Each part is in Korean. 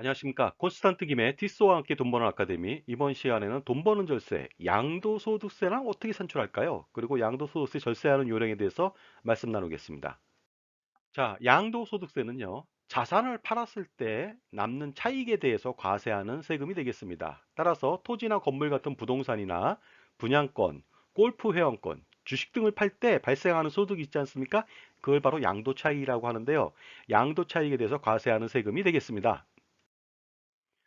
안녕하십니까. 콘스탄트 김의 티쏘와 함께 돈 버는 아카데미. 이번 시간에는 돈 버는 절세, 양도소득세랑 어떻게 산출할까요? 그리고 양도소득세 절세하는 요령에 대해서 말씀 나누겠습니다. 자, 양도소득세는요, 자산을 팔았을 때 남는 차익에 대해서 과세하는 세금이 되겠습니다. 따라서 토지나 건물 같은 부동산이나 분양권, 골프 회원권, 주식 등을 팔 때 발생하는 소득이 있지 않습니까? 그걸 바로 양도차익이라고 하는데요. 양도차익에 대해서 과세하는 세금이 되겠습니다.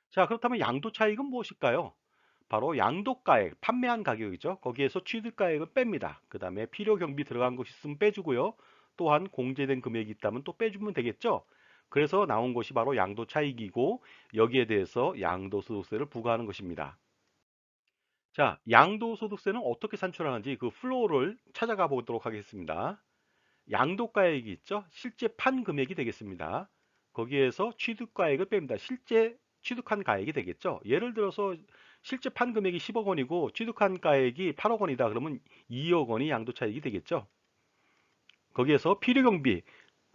자, 그렇다면 양도 차익은 무엇일까요? 바로 양도가액, 판매한 가격이죠. 거기에서 취득가액을 뺍니다. 그 다음에 필요 경비 들어간 것이 있으면 빼주고요. 또한 공제된 금액이 있다면 또 빼주면 되겠죠. 그래서 나온 것이 바로 양도 차익이고 여기에 대해서 양도소득세를 부과하는 것입니다. 자, 양도소득세는 어떻게 산출하는지 그 플로우를 찾아가 보도록 하겠습니다. 양도가액이 있죠. 실제 판 금액이 되겠습니다. 거기에서 취득가액을 뺍니다. 실제 취득한 가액이 되겠죠. 예를 들어서 실제 판 금액이 10억 원이고 취득한 가액이 8억 원이다. 그러면 2억 원이 양도차익이 되겠죠. 거기에서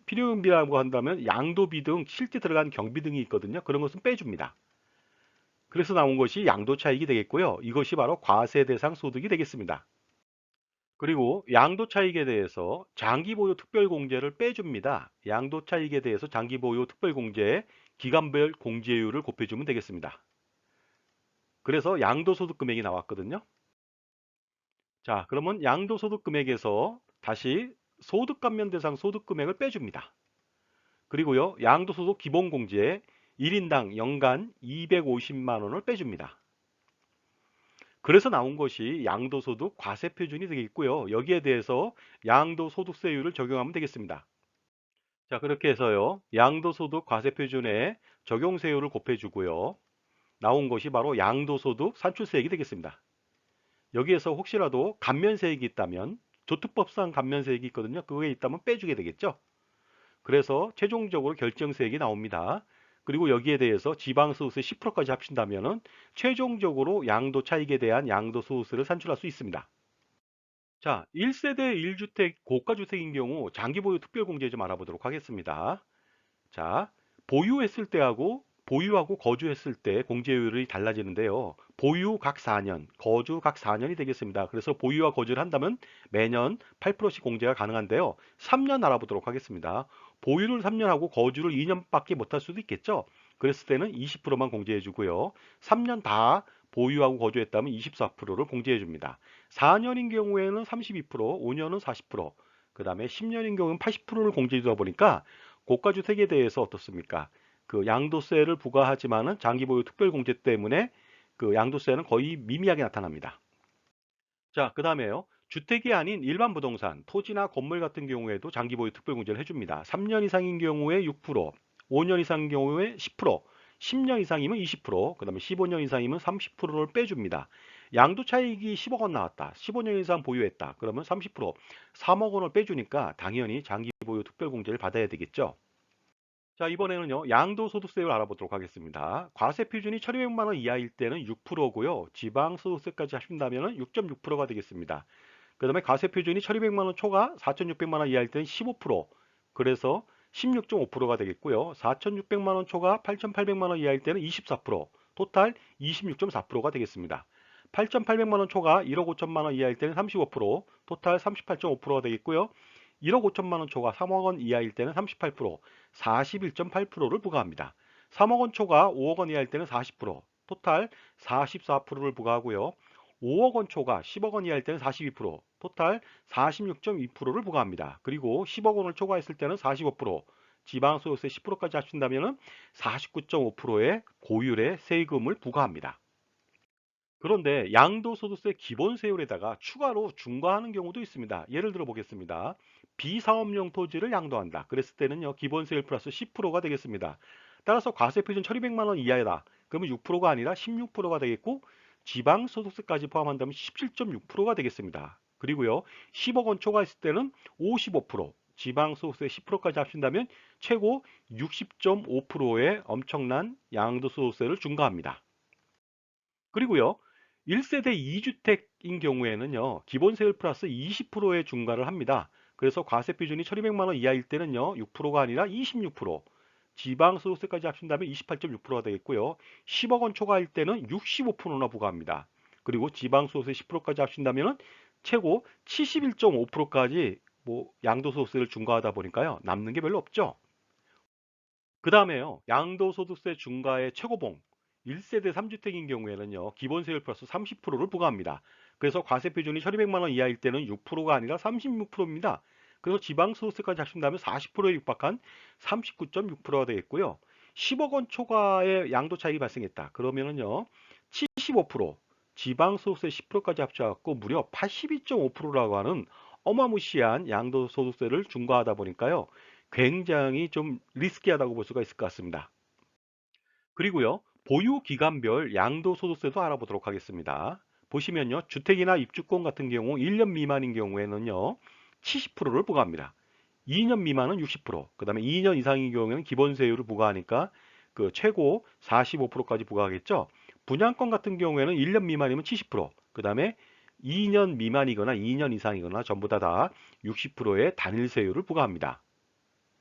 필요경비라고 한다면 양도비 등 실제 들어간 경비 등이 있거든요. 그런 것은 빼줍니다. 그래서 나온 것이 양도차익이 되겠고요. 이것이 바로 과세 대상 소득이 되겠습니다. 그리고 양도차익에 대해서 장기보유 특별공제를 빼줍니다. 양도차익에 대해서 장기보유 특별공제 기간별 공제율을 곱해주면 되겠습니다. 그래서 양도소득 금액이 나왔거든요. 자, 그러면 양도소득 금액에서 다시 소득감면 대상 소득 금액을 빼줍니다. 그리고요, 양도소득 기본공제 1인당 연간 250만 원을 빼줍니다. 그래서 나온 것이 양도소득 과세표준이 되겠고요. 여기에 대해서 양도소득세율을 적용하면 되겠습니다. 자, 그렇게 해서요. 양도소득 과세표준에 적용세율을 곱해주고요. 나온 것이 바로 양도소득 산출세액이 되겠습니다. 여기에서 혹시라도 감면세액이 있다면 조특법상 감면세액이 있거든요. 그게 있다면 빼주게 되겠죠. 그래서 최종적으로 결정세액이 나옵니다. 그리고 여기에 대해서 지방소득세 10%까지 합친다면 최종적으로 양도 차익에 대한 양도소득세를 산출할 수 있습니다. 자, 1세대 1주택 고가주택인 경우 장기보유 특별공제 좀 알아보도록 하겠습니다. 자, 보유했을 때하고 보유하고 거주했을 때 공제율이 달라지는데요. 보유 각 4년, 거주 각 4년이 되겠습니다. 그래서 보유와 거주를 한다면 매년 8%씩 공제가 가능한데요. 3년 알아보도록 하겠습니다. 보유를 3년 하고 거주를 2년밖에 못할 수도 있겠죠. 그랬을 때는 20%만 공제해 주고요. 3년 다 보유하고 거주했다면 24%를 공제해 줍니다. 4년인 경우에는 32%, 5년은 40%, 그 다음에 10년인 경우는 80%를 공제해 주다 보니까 고가주택에 대해서 어떻습니까? 그 양도세를 부과하지만은 장기보유 특별공제 때문에 그 양도세는 거의 미미하게 나타납니다. 자, 그 다음에요. 주택이 아닌 일반 부동산, 토지나 건물 같은 경우에도 장기보유 특별공제를 해줍니다. 3년 이상인 경우에 6%, 5년 이상인 경우에 10%, 10년 이상이면 20%, 그 다음에 15년 이상이면 30%를 빼줍니다. 양도 차익이 10억 원 나왔다. 15년 이상 보유했다. 그러면 30%, 3억 원을 빼주니까 당연히 장기보유 특별공제를 받아야 되겠죠. 자, 이번에는요, 양도소득세를 알아보도록 하겠습니다. 과세표준이 1,200만 원 이하일 때는 6%고요. 지방소득세까지 하신다면 6.6%가 되겠습니다. 그 다음에 과세표준이 1,200만 원 초과 4,600만 원 이하일 때는 15%, 그래서 16.5%가 되겠고요. 4,600만 원 초과 8,800만 원 이하일 때는 24%, 토탈 26.4%가 되겠습니다. 8,800만 원 초과 1억 5천만 원 이하일 때는 35%, 토탈 38.5%가 되겠고요. 1억 5천만 원 초과 3억 원 이하일 때는 38%, 41.8%를 부과합니다. 3억 원 초과 5억 원 이하일 때는 40%, 토탈 44%를 부과하고요. 5억 원 초과 10억 원 이하일 때는 42%, 토탈 46.2%를 부과합니다. 그리고 10억 원을 초과했을 때는 45%, 지방소득세 10%까지 합친다면 49.5%의 고율의 세금을 부과합니다. 그런데 양도소득세 기본세율에다가 추가로 중과하는 경우도 있습니다. 예를 들어 보겠습니다. 비사업용 토지를 양도한다. 그랬을 때는요, 기본세율 플러스 10%가 되겠습니다. 따라서 과세표준 1,200만 원 이하다. 그러면 6%가 아니라 16%가 되겠고, 지방소득세까지 포함한다면 17.6%가 되겠습니다. 그리고요, 10억 원 초과했을 때는 55%, 지방소득세 10%까지 합친다면 최고 60.5%의 엄청난 양도소득세를 중과합니다. 그리고요, 1세대 2주택인 경우에는요, 기본세율 플러스 20%의 중과를 합니다. 그래서 과세 표준이 1,200만 원 이하일 때는요, 6%가 아니라 26%, 지방소득세까지 합친다면 28.6%가 되겠고요. 10억 원 초과일 때는 65%나 부과합니다. 그리고 지방소득세 10%까지 합친다면 최고 71.5%까지 뭐 양도소득세를 중과하다 보니까요. 남는 게 별로 없죠. 그 다음에요. 양도소득세 중과의 최고봉. 1세대 3주택인 경우에는요. 기본세율 플러스 30%를 부과합니다. 그래서 과세표준이 1200만 원 이하일 때는 6%가 아니라 36%입니다. 그래서 지방소득세까지 합친다면 40%에 육박한 39.6%가 되겠고요. 10억 원 초과의 양도 차익이 발생했다. 그러면은요. 75%, 지방소득세 10%까지 합쳐갖고 무려 82.5%라고 하는 어마무시한 양도소득세를 중과하다 보니까요. 굉장히 좀 리스키하다고 볼 수가 있을 것 같습니다. 그리고요, 보유 기간별 양도소득세도 알아보도록 하겠습니다. 보시면요, 주택이나 입주권 같은 경우 1년 미만인 경우에는요, 70%를 부과합니다. 2년 미만은 60%, 그 다음에 2년 이상인 경우에는 기본세율을 부과하니까 그 최고 45%까지 부과하겠죠. 분양권 같은 경우에는 1년 미만이면 70%, 그 다음에 2년 미만이거나 2년 이상이거나 전부 다 60%의 단일세율을 부과합니다.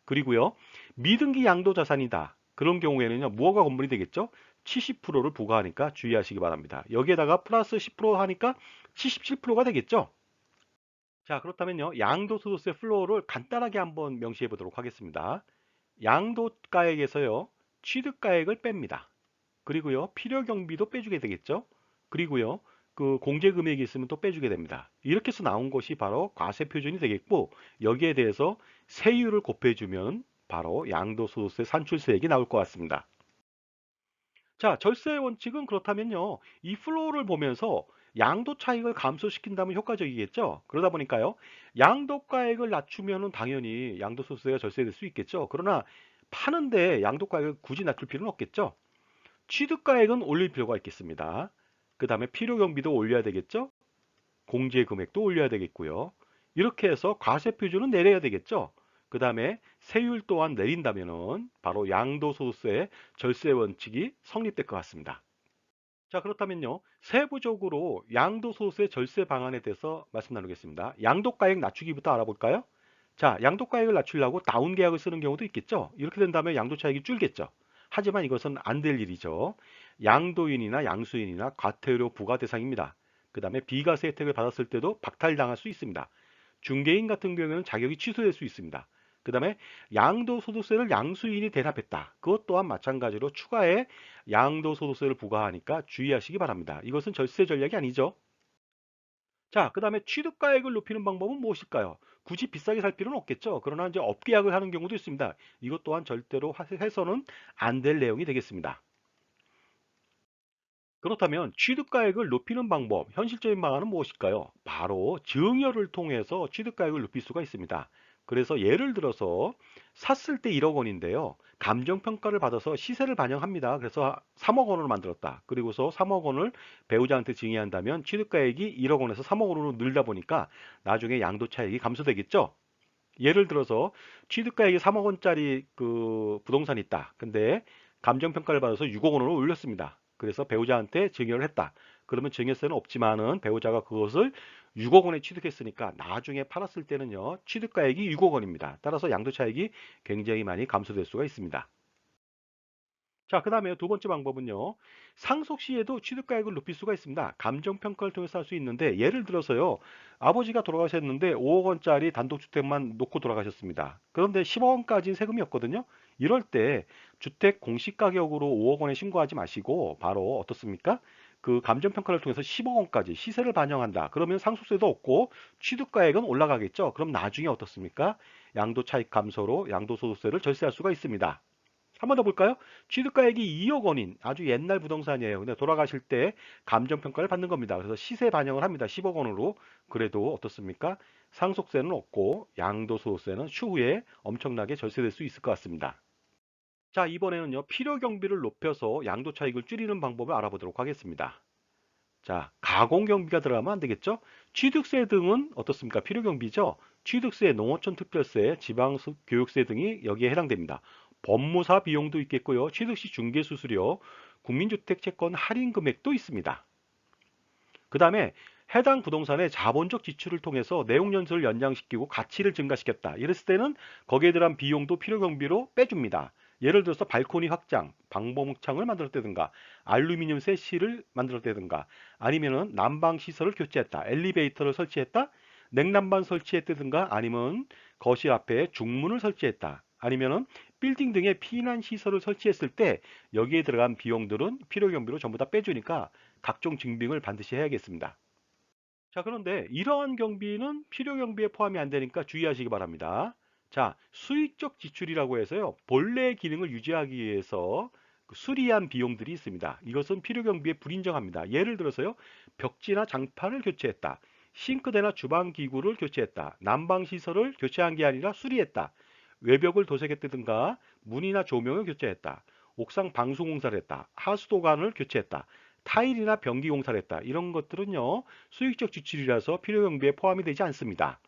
그리고요, 미등기 양도 자산이다. 그런 경우에는요, 무허가 건물이 되겠죠? 70%를 부과하니까 주의하시기 바랍니다. 여기에다가 플러스 10% 하니까 77%가 되겠죠? 자, 그렇다면요, 양도소득세 플로어를 간단하게 한번 명시해 보도록 하겠습니다. 양도가액에서요, 취득가액을 뺍니다. 그리고요, 필요경비도 빼주게 되겠죠? 그리고요, 그 공제금액이 있으면 또 빼주게 됩니다. 이렇게 해서 나온 것이 바로 과세표준이 되겠고, 여기에 대해서 세율을 곱해주면 바로 양도소득세 산출세액이 나올 것 같습니다. 자, 절세 원칙은 그렇다면요. 이 플로우를 보면서 양도 차익을 감소시킨다면 효과적이겠죠. 그러다 보니까요. 양도가액을 낮추면은 당연히 양도소득세가 절세될 수 있겠죠. 그러나 파는데 양도가액을 굳이 낮출 필요는 없겠죠. 취득가액은 올릴 필요가 있겠습니다. 그 다음에 필요경비도 올려야 되겠죠. 공제금액도 올려야 되겠고요. 이렇게 해서 과세표준은 내려야 되겠죠. 그 다음에 세율 또한 내린다면은 바로 양도소득세 절세 원칙이 성립될 것 같습니다. 자, 그렇다면요. 세부적으로 양도소득세 절세 방안에 대해서 말씀 나누겠습니다. 양도가액 낮추기부터 알아볼까요? 자, 양도가액을 낮추려고 다운계약을 쓰는 경우도 있겠죠. 이렇게 된다면 양도차익이 줄겠죠. 하지만 이것은 안 될 일이죠. 양도인이나 양수인이나 과태료 부과 대상입니다. 그 다음에 비과세 혜택을 받았을 때도 박탈당할 수 있습니다. 중개인 같은 경우에는 자격이 취소될 수 있습니다. 그 다음에 양도소득세를 양수인이 대납했다. 그것 또한 마찬가지로 추가에 양도소득세를 부과하니까 주의하시기 바랍니다. 이것은 절세 전략이 아니죠. 자, 그 다음에 취득가액을 높이는 방법은 무엇일까요? 굳이 비싸게 살 필요는 없겠죠. 그러나 이제 업계약을 하는 경우도 있습니다. 이것 또한 절대로 해서는 안 될 내용이 되겠습니다. 그렇다면 취득가액을 높이는 방법, 현실적인 방안은 무엇일까요? 바로 증여를 통해서 취득가액을 높일 수가 있습니다. 그래서 예를 들어서 샀을 때 1억 원인데요. 감정평가를 받아서 시세를 반영합니다. 그래서 3억 원으로 만들었다. 그리고서 3억 원을 배우자한테 증여한다면 취득가액이 1억 원에서 3억 원으로 늘다 보니까 나중에 양도차익이 감소되겠죠. 예를 들어서 취득가액이 3억 원짜리 그 부동산이 있다. 근데 감정평가를 받아서 6억 원으로 올렸습니다. 그래서 배우자한테 증여를 했다. 그러면 증여세는 없지만은 배우자가 그것을 6억 원에 취득했으니까 나중에 팔았을 때는요. 취득가액이 6억 원입니다. 따라서 양도차익이 굉장히 많이 감소될 수가 있습니다. 자, 그 다음에 두 번째 방법은요. 상속 시에도 취득가액을 높일 수가 있습니다. 감정평가를 통해서 할 수 있는데 예를 들어서요. 아버지가 돌아가셨는데 5억 원짜리 단독주택만 놓고 돌아가셨습니다. 그런데 10억 원까지는 세금이 없거든요. 이럴 때 주택 공시가격으로 5억 원에 신고하지 마시고 바로 어떻습니까? 그 감정평가를 통해서 10억 원까지 시세를 반영한다. 그러면 상속세도 없고 취득가액은 올라가겠죠. 그럼 나중에 어떻습니까? 양도차익 감소로 양도소득세를 절세할 수가 있습니다. 한 번 더 볼까요? 취득가액이 2억 원인 아주 옛날 부동산이에요. 근데 돌아가실 때 감정평가를 받는 겁니다. 그래서 시세 반영을 합니다. 10억 원으로. 그래도 어떻습니까? 상속세는 없고 양도소득세는 추후에 엄청나게 절세될 수 있을 것 같습니다. 자, 이번에는요. 필요경비를 높여서 양도차익을 줄이는 방법을 알아보도록 하겠습니다. 자, 가공경비가 들어가면 안 되겠죠? 취득세 등은 어떻습니까? 필요경비죠? 취득세, 농어촌 특별세, 지방교육세 등이 여기에 해당됩니다. 법무사 비용도 있겠고요. 취득시 중개수수료, 국민주택 채권 할인 금액도 있습니다. 그 다음에 해당 부동산의 자본적 지출을 통해서 내용연수를 연장시키고 가치를 증가시켰다. 이랬을 때는 거기에 들어간 비용도 필요경비로 빼줍니다. 예를 들어서 발코니 확장, 방범창을 만들었다든가, 알루미늄 세시를 만들었다든가, 아니면은 난방 시설을 교체했다, 엘리베이터를 설치했다, 냉난방 설치했다든가, 아니면 거실 앞에 중문을 설치했다, 아니면은 빌딩 등의 피난 시설을 설치했을 때 여기에 들어간 비용들은 필요 경비로 전부 다 빼주니까 각종 증빙을 반드시 해야겠습니다. 자, 그런데 이러한 경비는 필요 경비에 포함이 안 되니까 주의하시기 바랍니다. 자, 수익적 지출이라고 해서요, 본래의 기능을 유지하기 위해서 그 수리한 비용들이 있습니다. 이것은 필요 경비에 불인정합니다. 예를 들어서요, 벽지나 장판을 교체했다. 싱크대나 주방 기구를 교체했다. 난방 시설을 교체한 게 아니라 수리했다. 외벽을 도색했다든가 문이나 조명을 교체했다. 옥상 방수 공사를 했다. 하수도관을 교체했다. 타일이나 변기 공사를 했다. 이런 것들은요, 수익적 지출이라서 필요경비에 포함이 되지 않습니다.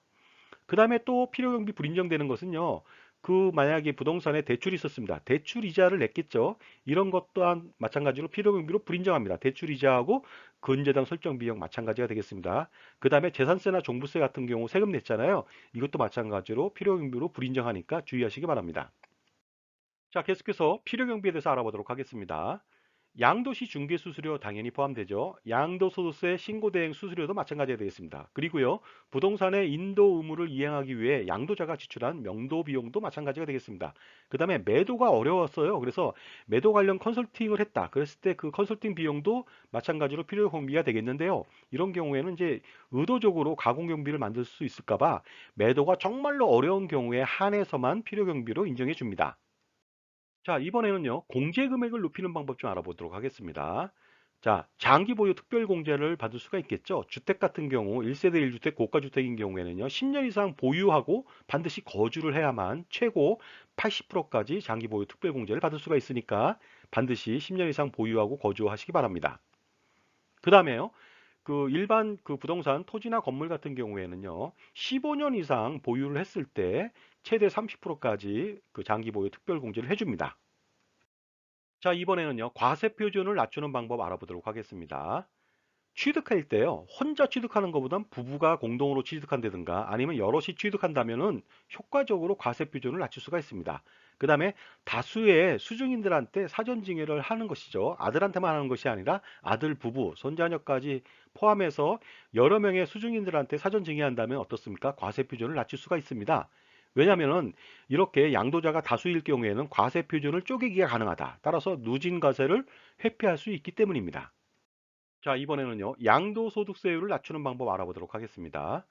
그 다음에 또 필요경비 불인정되는 것은요, 그 만약에 부동산에 대출이 있었습니다. 대출 이자를 냈겠죠. 이런 것 또한 마찬가지로 필요경비로 불인정합니다. 대출 이자하고 근저당 설정 비용 마찬가지가 되겠습니다. 그 다음에 재산세나 종부세 같은 경우 세금 냈잖아요. 이것도 마찬가지로 필요경비로 불인정하니까 주의하시기 바랍니다. 자, 계속해서 필요경비에 대해서 알아보도록 하겠습니다. 양도시 중개수수료 당연히 포함되죠. 양도소득세 신고대행 수수료도 마찬가지가 되겠습니다. 그리고요, 부동산의 인도 의무를 이행하기 위해 양도자가 지출한 명도 비용도 마찬가지가 되겠습니다. 그 다음에 매도가 어려웠어요. 그래서 매도 관련 컨설팅을 했다. 그랬을 때 그 컨설팅 비용도 마찬가지로 필요 경비가 되겠는데요. 이런 경우에는 이제 의도적으로 가공 경비를 만들 수 있을까봐 매도가 정말로 어려운 경우에 한해서만 필요 경비로 인정해 줍니다. 자, 이번에는요, 공제 금액을 높이는 방법 좀 알아보도록 하겠습니다. 자, 장기 보유 특별 공제를 받을 수가 있겠죠. 주택 같은 경우 1세대 1주택 고가 주택인 경우에는요, 10년 이상 보유하고 반드시 거주를 해야만 최고 80%까지 장기 보유 특별 공제를 받을 수가 있으니까 반드시 10년 이상 보유하고 거주하시기 바랍니다. 그 다음에요, 그 일반 그 부동산 토지나 건물 같은 경우에는요, 15년 이상 보유를 했을 때 최대 30%까지 그 장기 보유 특별 공제를 해줍니다. 자, 이번에는요, 과세 표준을 낮추는 방법 알아보도록 하겠습니다. 취득할 때요, 혼자 취득하는 것보단 부부가 공동으로 취득한다든가 아니면 여럿이 취득한다면은 효과적으로 과세 표준을 낮출 수가 있습니다. 그 다음에 다수의 수중인들한테 사전 증여를 하는 것이죠. 아들한테만 하는 것이 아니라 아들, 부부, 손자녀까지 포함해서 여러 명의 수중인들한테 사전 증여한다면 어떻습니까? 과세 표준을 낮출 수가 있습니다. 왜냐하면은 이렇게 양도자가 다수일 경우에는 과세 표준을 쪼개기가 가능하다. 따라서 누진 과세를 회피할 수 있기 때문입니다. 자, 이번에는요, 양도소득세율을 낮추는 방법 알아보도록 하겠습니다.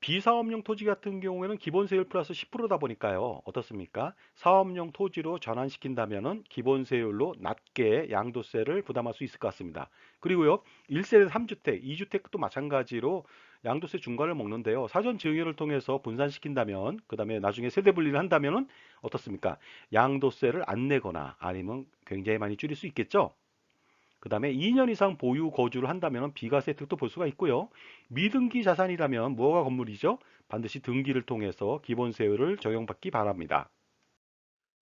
비사업용 토지 같은 경우에는 기본세율 플러스 10%다 보니까요. 어떻습니까? 사업용 토지로 전환시킨다면은 기본세율로 낮게 양도세를 부담할 수 있을 것 같습니다. 그리고요, 1세대 3주택, 2주택도 마찬가지로 양도세 중과를 먹는데요. 사전 증여를 통해서 분산시킨다면, 그 다음에 나중에 세대 분리를 한다면은 어떻습니까? 양도세를 안 내거나 아니면 굉장히 많이 줄일 수 있겠죠? 그 다음에 2년 이상 보유 거주를 한다면 비과세 혜택도 볼 수가 있고요. 미등기 자산이라면 무허가 건물이죠. 반드시 등기를 통해서 기본세율을 적용받기 바랍니다.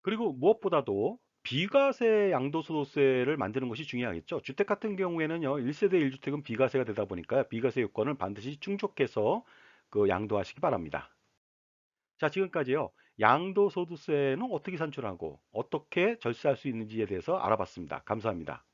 그리고 무엇보다도 비과세 양도소득세를 만드는 것이 중요하겠죠. 주택 같은 경우에는요, 1세대 1주택은 비과세가 되다 보니까 비과세 요건을 반드시 충족해서 그 양도하시기 바랍니다. 자, 지금까지요, 양도소득세는 어떻게 산출하고 어떻게 절세할 수 있는지에 대해서 알아봤습니다. 감사합니다.